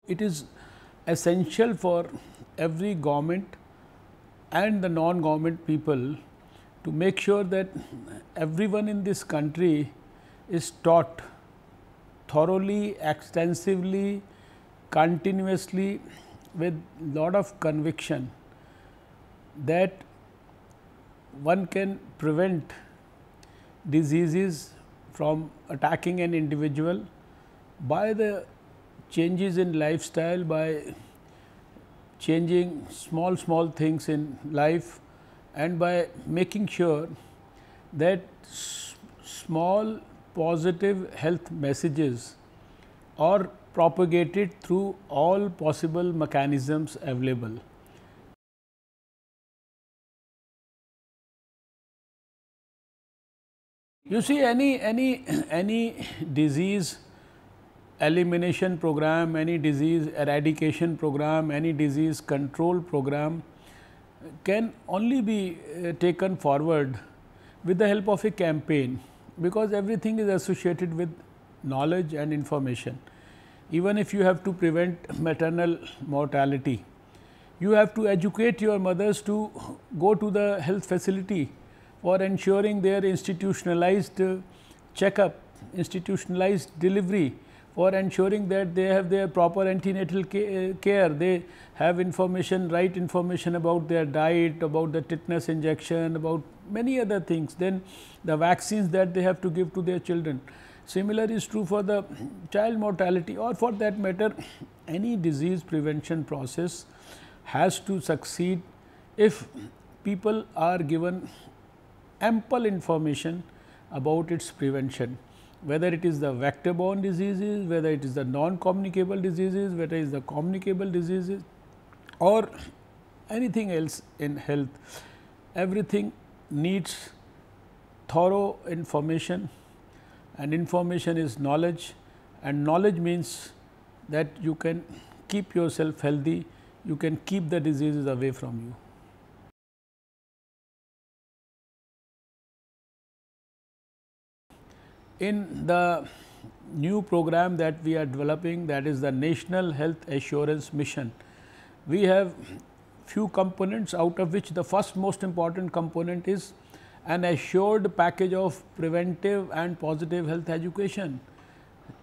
It is essential for every government and the non-government people to make sure that everyone in this country is taught thoroughly, extensively, continuously with lot of conviction that one can prevent diseases from attacking an individual by the changes in lifestyle, by changing small things in life, and by making sure that small positive health messages are propagated through all possible mechanisms available. You see, any disease elimination program, any disease eradication program, any disease control program can only be taken forward with the help of a campaign, because everything is associated with knowledge and information. Even if you have to prevent maternal mortality, you have to educate your mothers to go to the health facility for ensuring their institutionalized checkup, institutionalized delivery, for ensuring that they have their proper antenatal care, they have information, right information about their diet, about the tetanus injection, about many other things, then the vaccines that they have to give to their children. Similar is true for the child mortality, or for that matter any disease prevention process has to succeed if people are given ample information about its prevention, whether it is the vector borne diseases, whether it is the non communicable diseases, whether it is the communicable diseases or anything else in health. Everything needs thorough information, and information is knowledge, and knowledge means that you can keep yourself healthy, you can keep the diseases away from you. In the new program that we are developing, that is the National Health Assurance Mission, we have few components, out of which the first most important component is an assured package of preventive and positive health education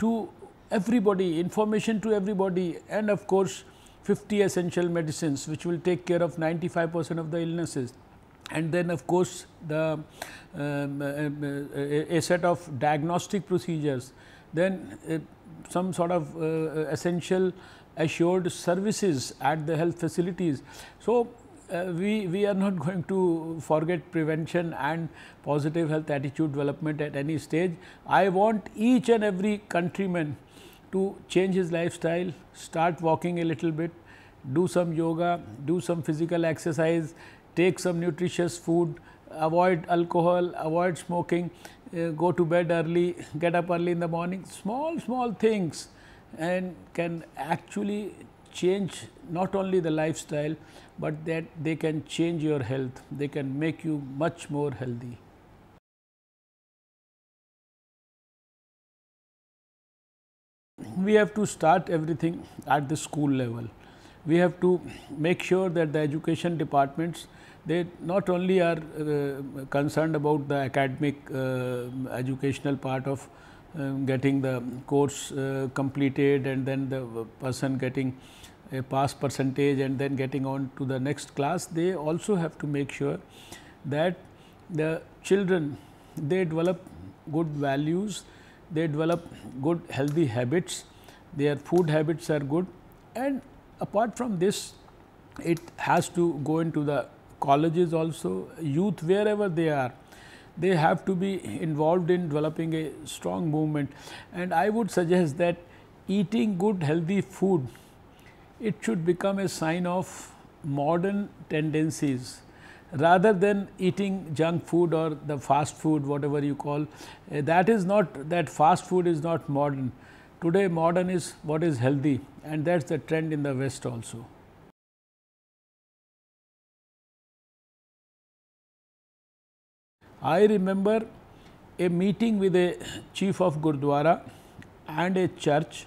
to everybody, information to everybody, and of course 50 essential medicines which will take care of 95% of the illnesses. And then of course, the a set of diagnostic procedures, then some sort of essential assured services at the health facilities. So, we are not going to forget prevention and positive health attitude development at any stage. I want each and every countryman to change his lifestyle, start walking a little bit, do some yoga, do some physical exercise, take some nutritious food, avoid alcohol, avoid smoking, go to bed early, get up early in the morning. Small things and can actually change not only the lifestyle, but that they can change your health, they can make you much more healthy. We have to start everything at the school level. We have to make sure that the education departments, they not only are concerned about the academic educational part of getting the course completed, and then the person getting a pass percentage and then getting on to the next class. They also have to make sure that the children, they develop good values, they develop good healthy habits, their food habits are good, and apart from this, it has to go into the colleges also, youth wherever they are, they have to be involved in developing a strong movement. And I would suggest that eating good healthy food, it should become a sign of modern tendencies rather than eating junk food or the fast food, whatever you call. That is not, that fast food is not modern. Today modern is what is healthy, and that is the trend in the West also. I remember a meeting with a chief of Gurdwara and a church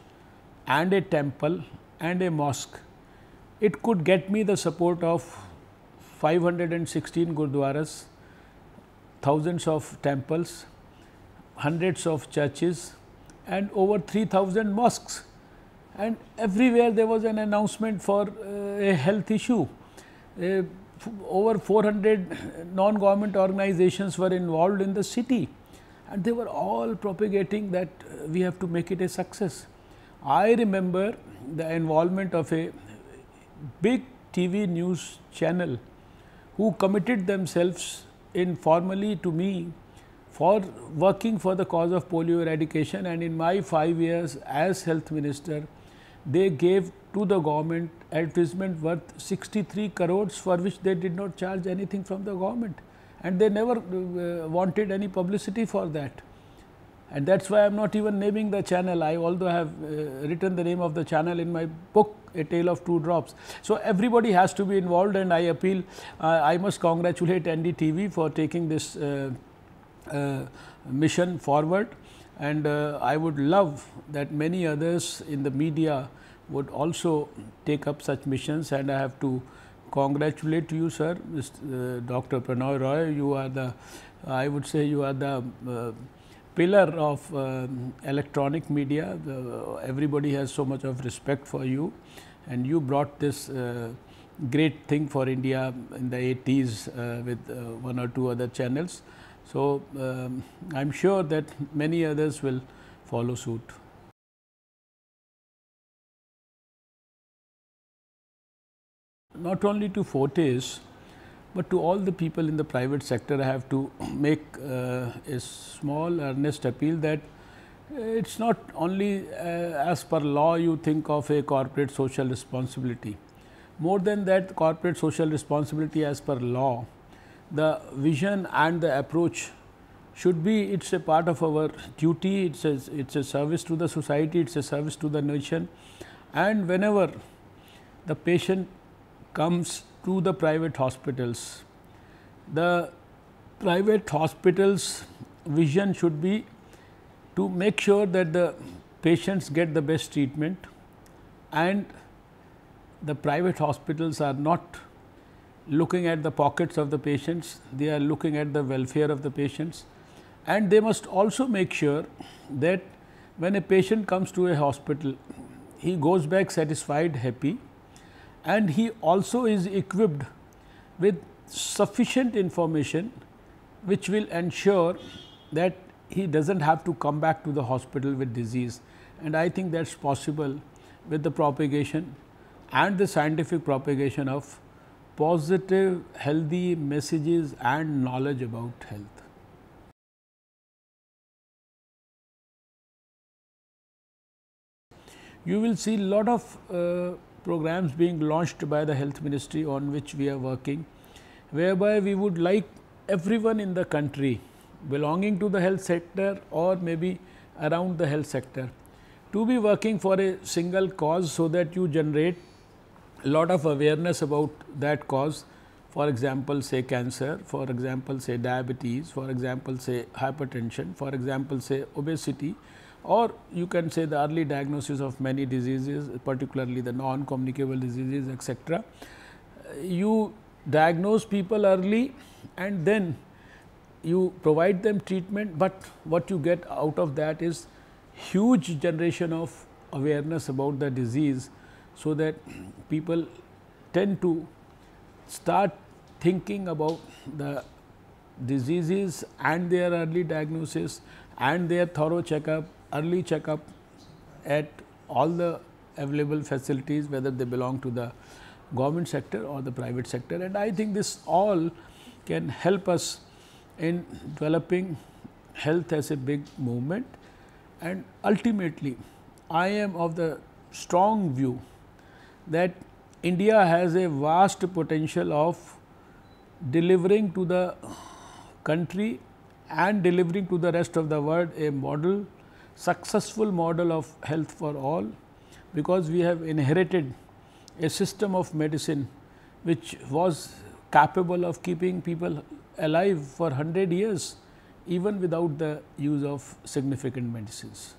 and a temple and a mosque, it could get me the support of 516 gurdwaras, thousands of temples, hundreds of churches and over 3000 mosques, and everywhere there was an announcement for a health issue. Over 400 non-government organizations were involved in the city, and they were all propagating that we have to make it a success. I remember the involvement of a big TV news channel who committed themselves informally to me for working for the cause of polio eradication, and in my 5 years as health minister, they gave to the government advertisement worth 63 crores for which they did not charge anything from the government, and they never wanted any publicity for that. And that is why I am not even naming the channel. I although have written the name of the channel in my book, A Tale of Two Drops. So, everybody has to be involved, and I appeal, I must congratulate NDTV for taking this mission forward, and I would love that many others in the media would also take up such missions, and I have to congratulate you, sir, Dr. Pranoy Roy. You are the, I would say you are the pillar of electronic media. Everybody has so much of respect for you, and you brought this great thing for India in the 80s with one or two other channels. So, I am sure that many others will follow suit. Not only to Fortis, but to all the people in the private sector, I have to make a small earnest appeal that it is not only as per law you think of a corporate social responsibility. More than that, corporate social responsibility as per law, the vision and the approach should be, it is a part of our duty, it is a service to the society, it is a service to the nation, and whenever the patient comes to the private hospitals, the private hospitals vision should be to make sure that the patients get the best treatment, and the private hospitals are not looking at the pockets of the patients, they are looking at the welfare of the patients, and they must also make sure that when a patient comes to a hospital, he goes back satisfied, happy, and he also is equipped with sufficient information which will ensure that he does not have to come back to the hospital with disease. And I think that is possible with the propagation and the scientific propagation of positive, healthy messages and knowledge about health. You will see lot of programs being launched by the health ministry on which we are working, whereby we would like everyone in the country belonging to the health sector or maybe around the health sector to be working for a single cause, so that you generate a lot of awareness about that cause. For example, say cancer, for example, say diabetes, for example, say hypertension, for example, say obesity, or you can say the early diagnosis of many diseases, particularly the non-communicable diseases, etc. You diagnose people early and then you provide them treatment, but what you get out of that is huge generation of awareness about the disease, so that people tend to start thinking about the diseases and their early diagnosis and their thorough checkup, early checkup at all the available facilities, whether they belong to the government sector or the private sector. And I think this all can help us in developing health as a big movement, and ultimately I am of the strong view that India has a vast potential of delivering to the country and delivering to the rest of the world a model, successful model of health for all, because we have inherited a system of medicine which was capable of keeping people alive for 100 years even without the use of significant medicines.